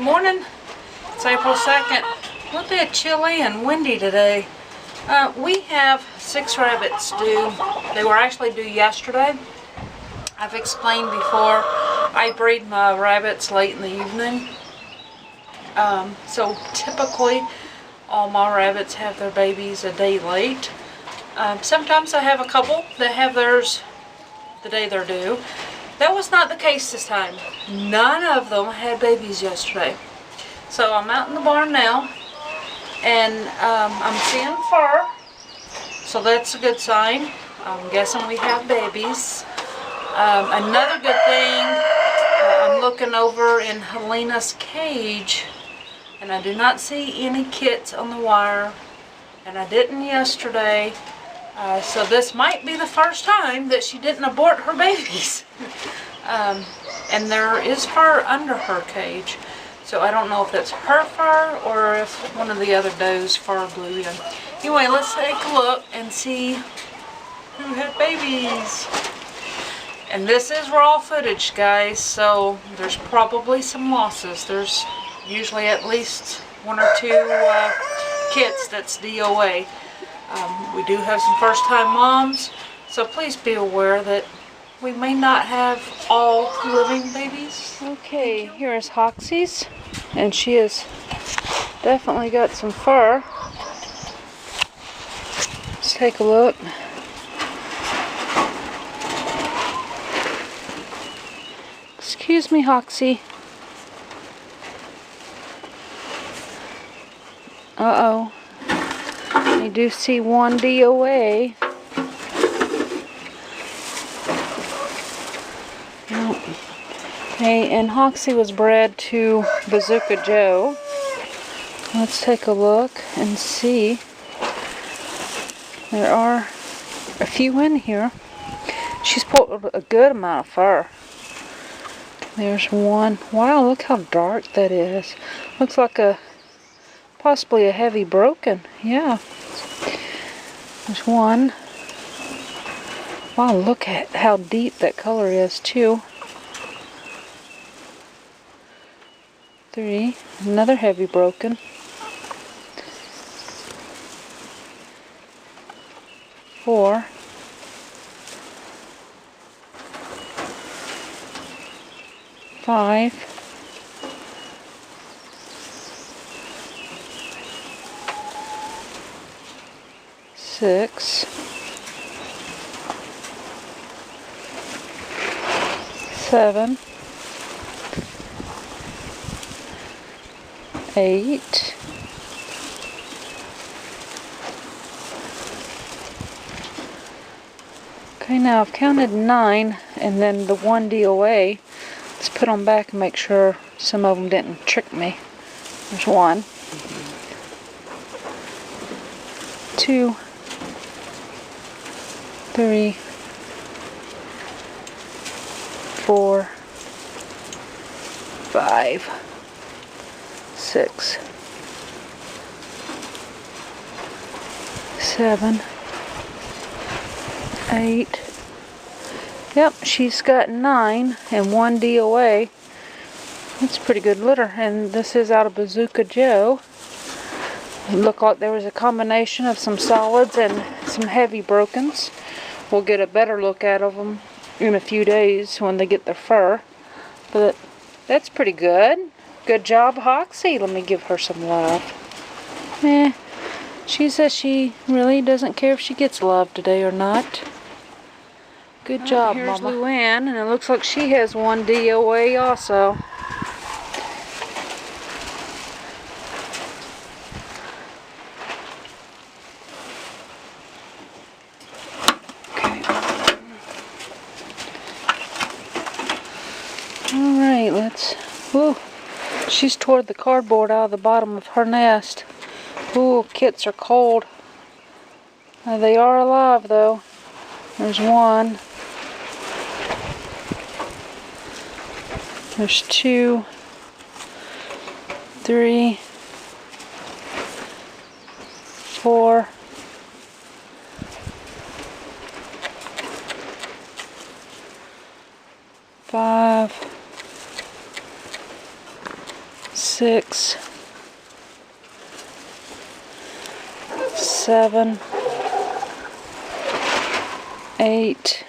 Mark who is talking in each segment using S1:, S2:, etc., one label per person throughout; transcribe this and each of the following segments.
S1: morning. It's April 2nd. A little bit chilly and windy today. We have 6 rabbits due. They were actually due yesterday. I've explained before, I breed my rabbits late in the evening. So typically all my rabbits have their babies a day late. Sometimes I have a couple that have theirs the day they're due. That was not the case this time. None of them had babies yesterday. So I'm out in the barn now, and I'm seeing fur, so that's a good sign. I'm guessing we have babies. Another good thing, I'm looking over in Helena's cage, and I do not see any kits on the wire, and I didn't yesterday. So this might be the first time that she didn't abort her babies. And there is fur under her cage. So I don't know if that's her fur or if one of the other does' fur blew in. Anyway, let's take a look and see who had babies. And this is raw footage, guys, so there's probably some losses. There's usually at least 1 or 2 kits that's DOA. We do have some first-time moms, so please be aware that we may not have all living babies. Okay, here is Hoxie's, and she has definitely got some fur. Let's take a look. Excuse me, Hoxie. Uh-oh. I do see 1 DOA. Okay, and Hoxie was bred to Bazooka Joe. Let's take a look and see. There are a few in here. She's pulled a good amount of fur. There's 1. Wow, look how dark that is. Looks like possibly a heavy broken. Yeah. There's 1. Wow, look at how deep that color is too. 3. Another heavy broken. 4. 5. 6. 7. 8. 'Okay, now I've counted 9, and then the 1 DOA. Let's put them back and make sure some of them didn't trick me. There's 1. 2. 3. 4. 5. 6. 7. 8. Yep, she's got 9 and 1 DOA. That's a pretty good litter, and this is out of Bazooka Joe. It looked like there was a combination of some solids and some heavy brokens. We'll get a better look at them in a few days when they get their fur. But that's pretty good. Good job, Hoxie. Let me give her some love. She says she really doesn't care if she gets love today or not. Good job, here's Mama. Luan, and it looks like she has 1 DOA also. Okay. Alright, let's... Whew. She's tore the cardboard out of the bottom of her nest. Ooh, kits are cold. They are alive, though. There's 1. There's 2, 3, 4, 5, 6, 7, 8,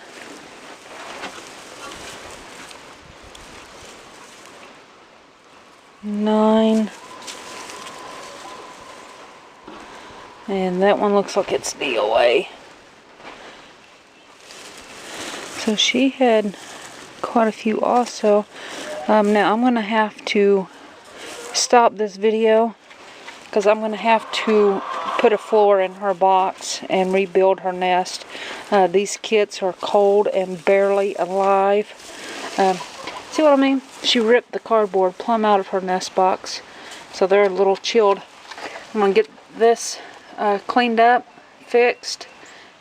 S1: 9, and that one looks like it's DOA. So she had quite a few also. Now I'm going to have to stop this video because I'm going to have to put a floor in her box and rebuild her nest. These kits are cold and barely alive. See what I mean? She ripped the cardboard plumb out of her nest box, so they're a little chilled. I'm going to get this cleaned up, fixed,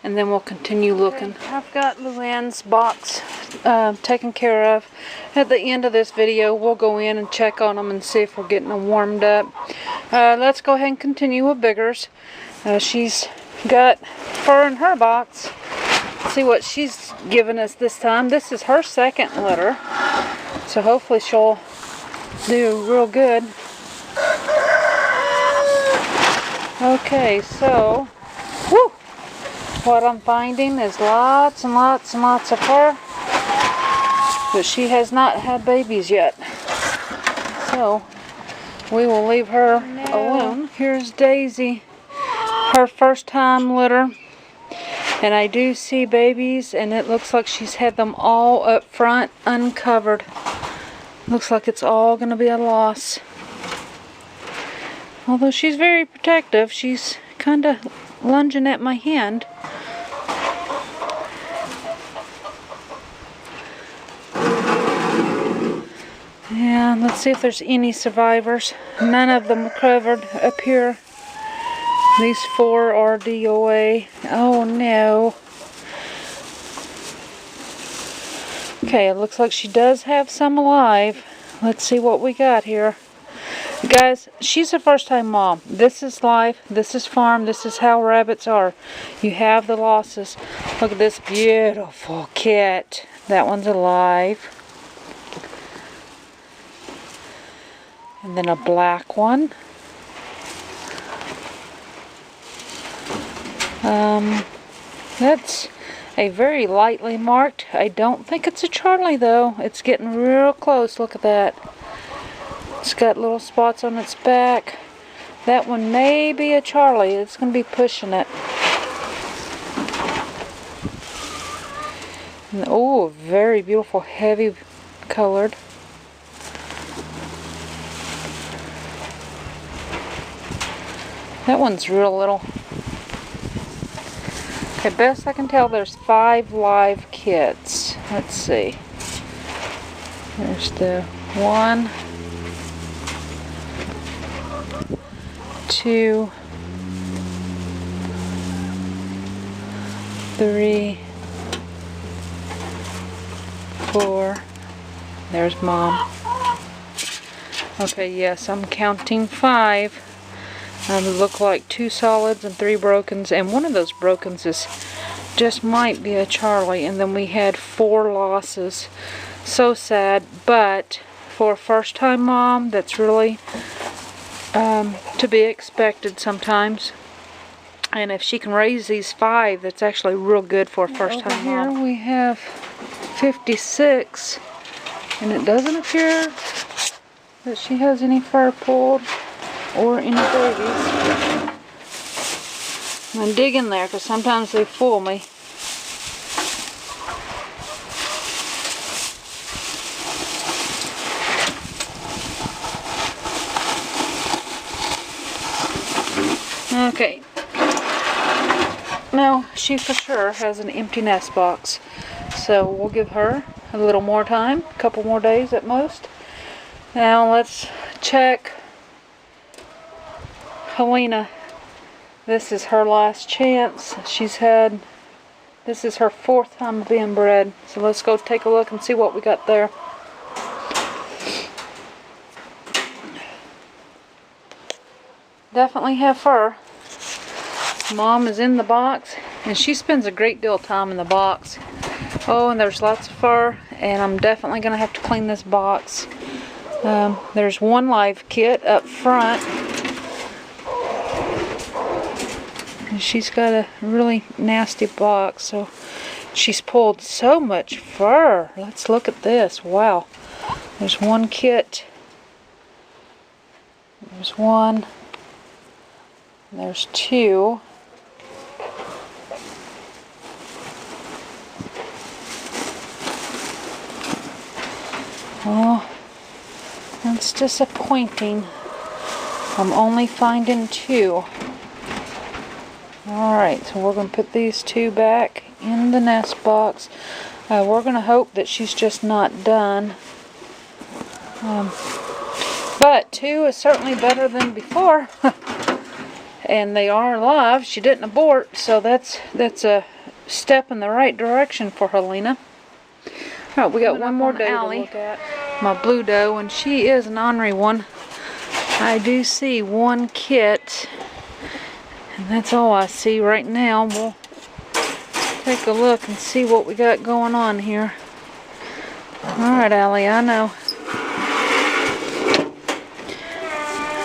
S1: and then we'll continue looking. Okay, I've got Luan's box taken care of. At the end of this video, we'll go in and check on them and see if we're getting them warmed up. Let's go ahead and continue with Biggers. She's got fur in her box. Let's see what she's given us this time. This is her second litter, so hopefully she'll do real good. Okay, so whew, what I'm finding is lots and lots and lots of fur, but she has not had babies yet, so we will leave her alone. Here's Daisy, her first time litter, and I do see babies, and it looks like she's had them all up front uncovered. Looks like it's all going to be a loss. Although she's very protective, she's kind of lunging at my hand. Yeah, let's see if there's any survivors. None of them covered up here. These 4 are DOA. Oh no. Okay, it looks like she does have some alive. Let's see what we got here. Guys, she's a first-time mom. This is life. This is farm. This is how rabbits are. You have the losses. Look at this beautiful kit. That one's alive. And then a black one. That's a very lightly marked. I don't think it's a Charlie though. It's getting real close. Look at that. It's got little spots on its back. That one may be a Charlie. It's going to be pushing it. And, oh, very beautiful, heavy colored. That one's real little. Okay, best I can tell, there's 5 live kits. Let's see. There's the 1, 2, 3, 4. There's Mom. Okay, yes, I'm counting 5. Look like 2 solids and 3 brokens, and one of those brokens is just might be a Charlie, and then we had 4 losses. So sad, but for a first-time mom, that's really to be expected sometimes. And if she can raise these 5, that's actually real good for a first-time mom. Here we have 56, and it doesn't appear that she has any fur pulled or any babies. I'm going to dig in there because sometimes they fool me. Okay. No, she for sure has an empty nest box. So we'll give her a little more time, a couple more days at most. Now let's check Helena. This is her last chance. This is her 4th time of being bred. So let's go take a look and see what we got there. Definitely have fur. Mom is in the box, and she spends a great deal of time in the box. Oh, and there's lots of fur, and I'm definitely going to have to clean this box. There's one live kit up front. And she's got a really nasty box, so she's pulled so much fur. Let's look at this. Wow. There's one kit. There's one. There's two. Oh, that's disappointing. I'm only finding two. Alright, so we're going to put these two back in the nest box. We're going to hope that she's just not done. But two is certainly better than before. And they are alive. She didn't abort, so that's a step in the right direction for Helena. Alright, we got one more doe to look at. My blue doe, and she is an ornery one. I do see one kit, and that's all I see right now. We'll take a look and see what we got going on here. Alright, Allie, I know.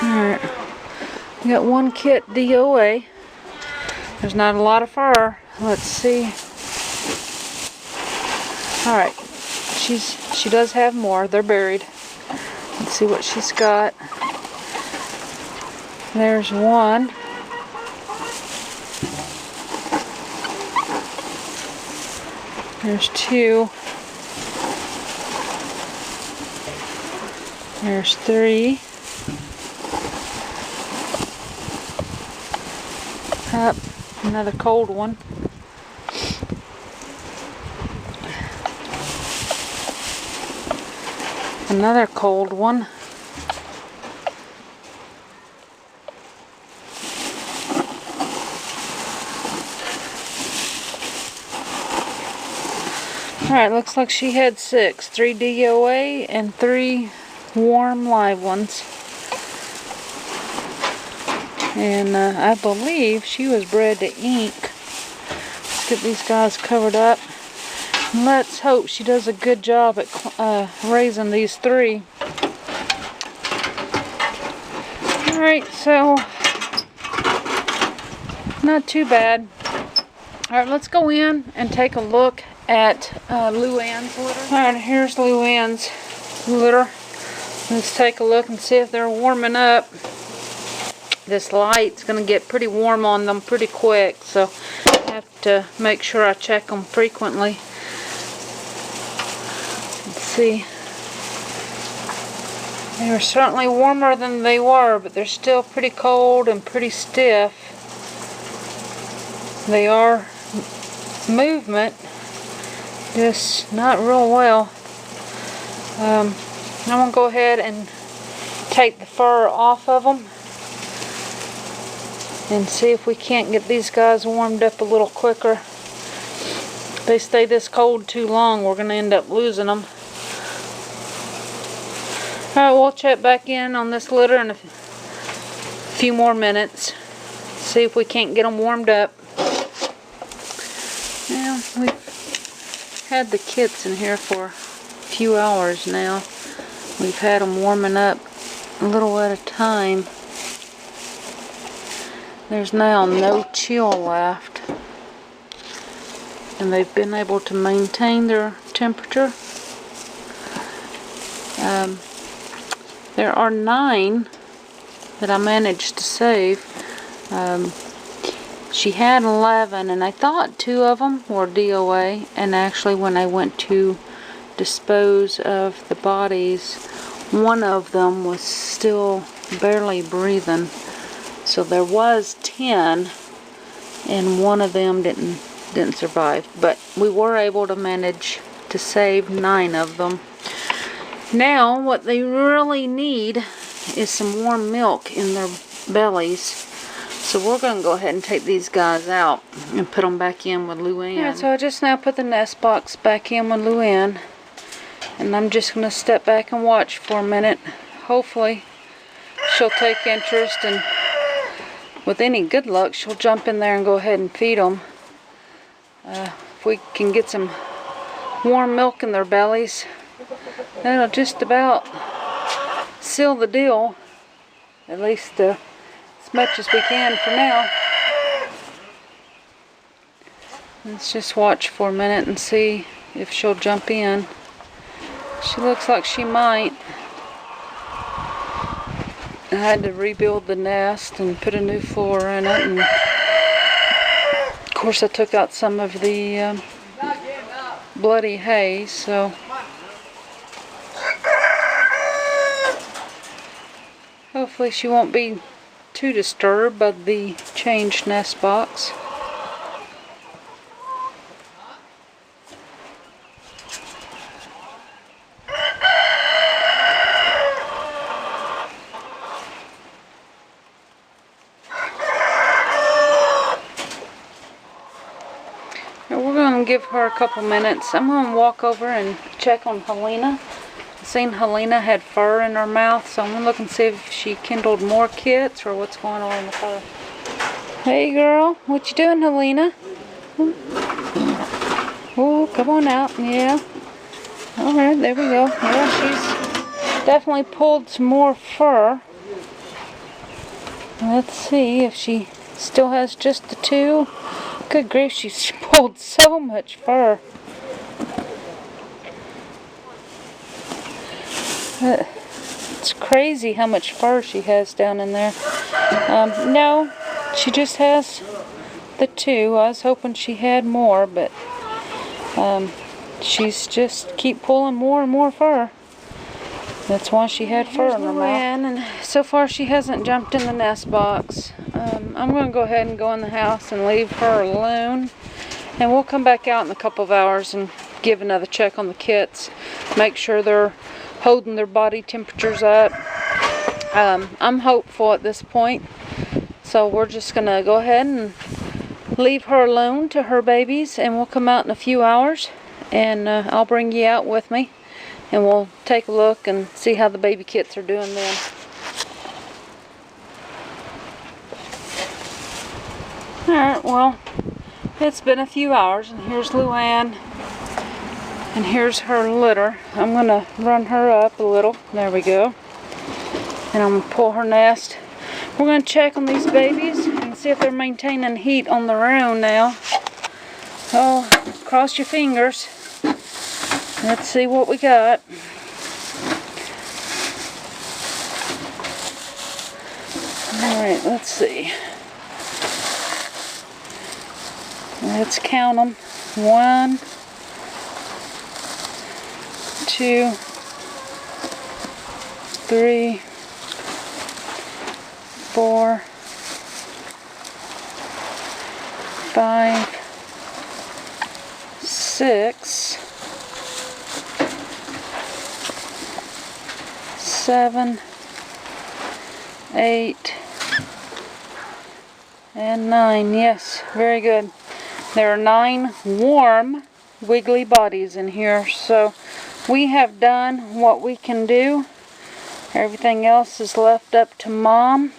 S1: Alright. We got one kit DOA. There's not a lot of fur. Let's see. Alright. She does have more. They're buried. Let's see what she's got. There's one. There's two. There's three. Up, another cold one. Another cold one. Alright, looks like she had 6. 3 DOA and 3 warm live ones. And I believe she was bred to ink. Let's get these guys covered up. And let's hope she does a good job at raising these 3. Alright, so not too bad. Alright, let's go in and take a look at Luan's litter. Alright, here's Luan's litter. Let's take a look and see if they're warming up. This light's going to get pretty warm on them pretty quick, so I have to make sure I check them frequently. Let's see. They are certainly warmer than they were, but they're still pretty cold and pretty stiff. They are movement, just not real well. I'm going to go ahead and take the fur off of them and see if we can't get these guys warmed up a little quicker. If they stay this cold too long, we're going to end up losing them. Alright, we'll check back in on this litter in a few more minutes. See if we can't get them warmed up. Yeah, we've had the kits in here for a few hours now. We've had them warming up a little at a time. There's now no chill left, and they've been able to maintain their temperature. There are 9 that I managed to save. She had 11, and I thought 2 of them were DOA, and actually when I went to dispose of the bodies, one of them was still barely breathing. So there was 10, and one of them didn't survive. But we were able to manage to save 9 of them. Now what they really need is some warm milk in their bellies. So we're going to go ahead and take these guys out and put them back in with Luan. Alright, so I just now put the nest box back in with Luan. And I'm just going to step back and watch for a minute. Hopefully she'll take interest, and with any good luck, she'll jump in there and go ahead and feed them. If we can get some warm milk in their bellies, that'll just about seal the deal, at least as much as we can for now. Let's just watch for a minute and see if she'll jump in. She looks like she might. I had to rebuild the nest and put a new floor in it, and of course I took out some of the bloody hay, so hopefully she won't be too disturbed by the changed nest box. We're going to give her a couple minutes. I'm going to walk over and check on Helena. I seen Helena had fur in her mouth, so I'm going to look and see if she kindled more kits or what's going on with her. Hey girl, what you doing, Helena? Oh, come on out. Yeah. Alright, there we go. Yeah, she's definitely pulled some more fur. Let's see if she still has just the two. Good grief, she's pulled so much fur. It's crazy how much fur she has down in there. No, she just has the two. I was hoping she had more, but she's just keep pulling more and more fur. That's why she had fur in her mouth. And so far she hasn't jumped in the nest box. I'm going to go ahead and go in the house and leave her alone. And we'll come back out in a couple of hours and give another check on the kits. Make sure they're holding their body temperatures up. I'm hopeful at this point. So we're just going to go ahead and leave her alone to her babies. And we'll come out in a few hours. And I'll bring you out with me. And we'll take a look and see how the baby kits are doing then. Alright, well, it's been a few hours, and here's Luan, and here's her litter. I'm going to run her up a little. There we go. And I'm going to pull her nest. We're going to check on these babies and see if they're maintaining heat on their own now. Oh, cross your fingers. Let's see what we got. Alright, let's see. Let's count them. 1, 2, 3, 4, 5, 6, 7, 8, and 9. Yes, very good. There are 9 warm, wiggly bodies in here. So we have done what we can do. Everything else is left up to Mom.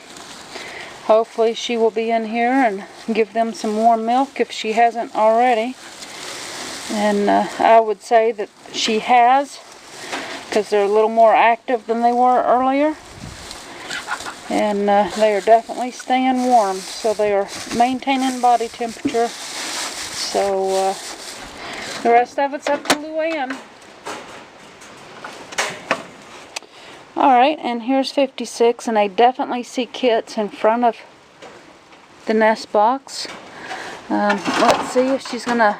S1: Hopefully she will be in here and give them some warm milk if she hasn't already. And I would say that she has, because they're a little more active than they were earlier. And they are definitely staying warm. So they are maintaining body temperature. So the rest of it's up to Luan. Alright, and here's 56, and I definitely see kits in front of the nest box. Let's see if she's going to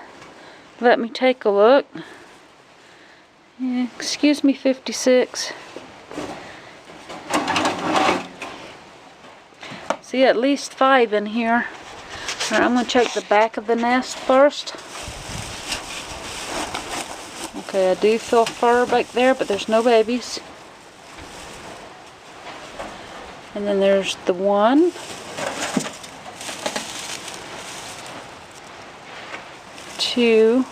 S1: let me take a look. Yeah, excuse me, 56. See at least 5 in here. Alright, I'm going to check the back of the nest first. Okay, I do feel fur back there, but there's no babies. And then there's the 1. 2.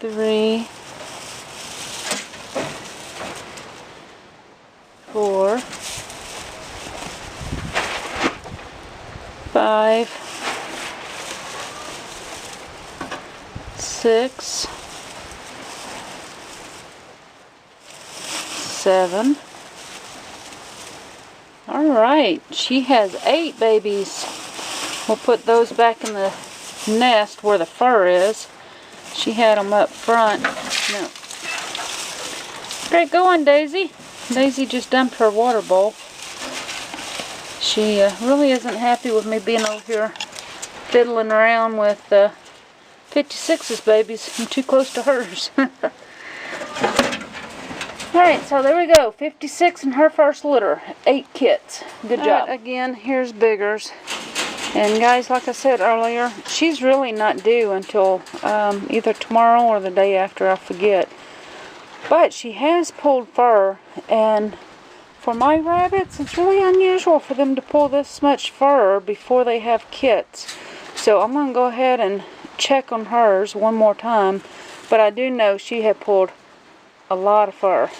S1: 3. 4. 5. 6. 7. Alright, she has 8 babies. We'll put those back in the nest where the fur is. She had them up front. No. Great going, Daisy. Daisy just dumped her water bowl. She really isn't happy with me being over here fiddling around with 56's babies. I'm too close to hers. Alright, so there we go. 56 in her first litter. 8 kits. Good job. Again, here's Biggers. And guys, like I said earlier, she's really not due until either tomorrow or the day after, I forget. But she has pulled fur, and for my rabbits, it's really unusual for them to pull this much fur before they have kits. So I'm going to go ahead and check on hers one more time. But I do know she had pulled a lot of fur.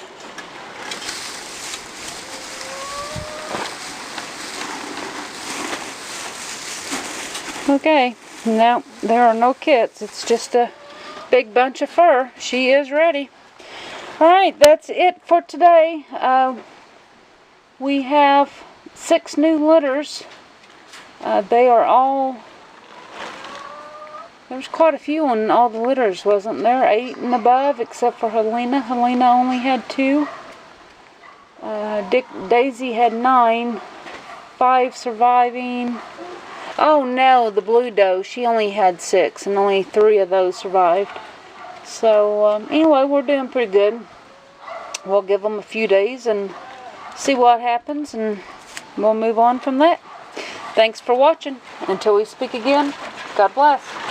S1: Okay, no, there are no kits. It's just a big bunch of fur. She is ready. Alright, that's it for today. We have 6 new litters. They are all... There's quite a few in all the litters, wasn't there? 8 and above, except for Helena. Helena only had 2. Daisy had 9. 5 surviving. Oh no, the blue doe, she only had 6, and only 3 of those survived. So, anyway, we're doing pretty good. We'll give them a few days and see what happens, and we'll move on from that. Thanks for watching. Until we speak again, God bless.